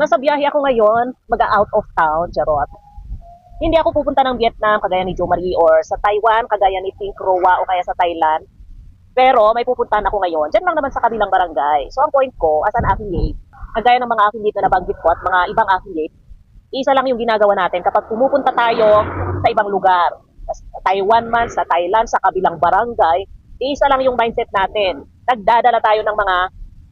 Nasa biyahe ako ngayon, mag-out of town, charot. Hindi ako pupunta ng Vietnam, kagaya ni Jo Marie, or sa Taiwan, kagaya ni Pink Roa, o kaya sa Thailand. Pero may pupuntahan ako ngayon, dyan lang naman sa kabilang barangay. So ang point ko, as an affiliate, kagaya ng mga affiliate na nabanggit ko at mga ibang affiliate, isa lang yung ginagawa natin kapag pumupunta tayo sa ibang lugar. Sa Taiwan man, sa Thailand, sa kabilang barangay, isa lang yung mindset natin. Nagdadala tayo ng mga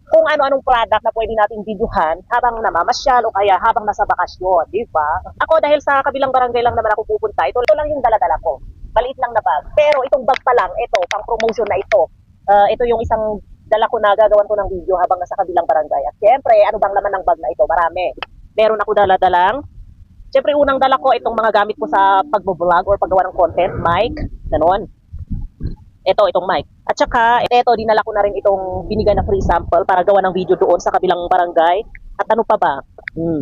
kung ano-anong product na pwede nating videohan habang namamasyal o kaya habang nasa bakasyon, di ba? Ako dahil sa kabilang barangay lang naman ako pupunta, ito lang yung dala-dala ko. Maliit lang na bag. Pero itong bag pa lang, ito, pang promotion na ito. Ito yung isang dala ko na gagawan ko ng video habang nasa kabilang barangay. At syempre, ano bang laman ng bag na ito? Marami. Meron ako dala-dalang. Syempre, unang dala ko itong mga gamit ko sa pagbo-vlog or paggawa ng content, mic, ganon. Itong mic. At saka, dinala ko na rin itong binigay na free sample para gawa ng video doon sa kabilang barangay. At ano pa ba?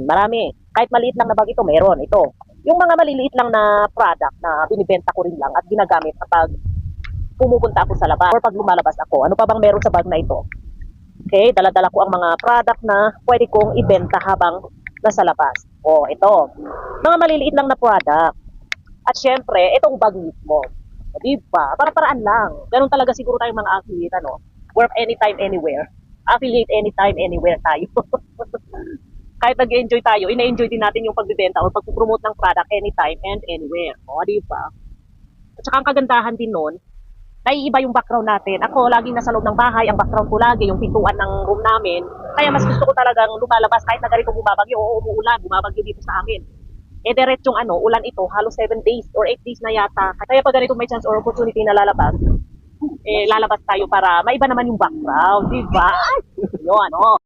Marami. Kahit maliit lang na bag ito, meron. Ito. Yung mga maliliit lang na product na binibenta ko rin lang at ginagamit kapag pumupunta ako sa labas or pag lumalabas ako. Ano pa bang meron sa bag na ito? Okay, dala-dala ko ang mga product na pwede kong ibenta habang nasa labas. Ito. Mga maliliit lang na product. At syempre, itong bag mismo. Diba? Para-paraan lang. Ganun talaga siguro tayong mga affiliate, ano? Work anytime, anywhere. Affiliate anytime, anywhere tayo. Kahit nag-enjoy tayo, ina-enjoy din natin yung pagbibenta o pagpupromote ng product anytime and anywhere. Diba? At saka ang kagandahan din nun, naiiba yung background natin. Ako, laging nasa loob ng bahay. Ang background ko lagi, yung pintuan ng room namin. Kaya mas gusto ko talagang lumalabas kahit na ganito bumabagyo o umuulan, bumabagyo dito sa amin. Diretsong ulan ito, halos 7 days or 8 days na yata. Kaya pag ganito may chance or opportunity na lalabas, lalabas tayo para maiba naman yung background, di ba? Yun,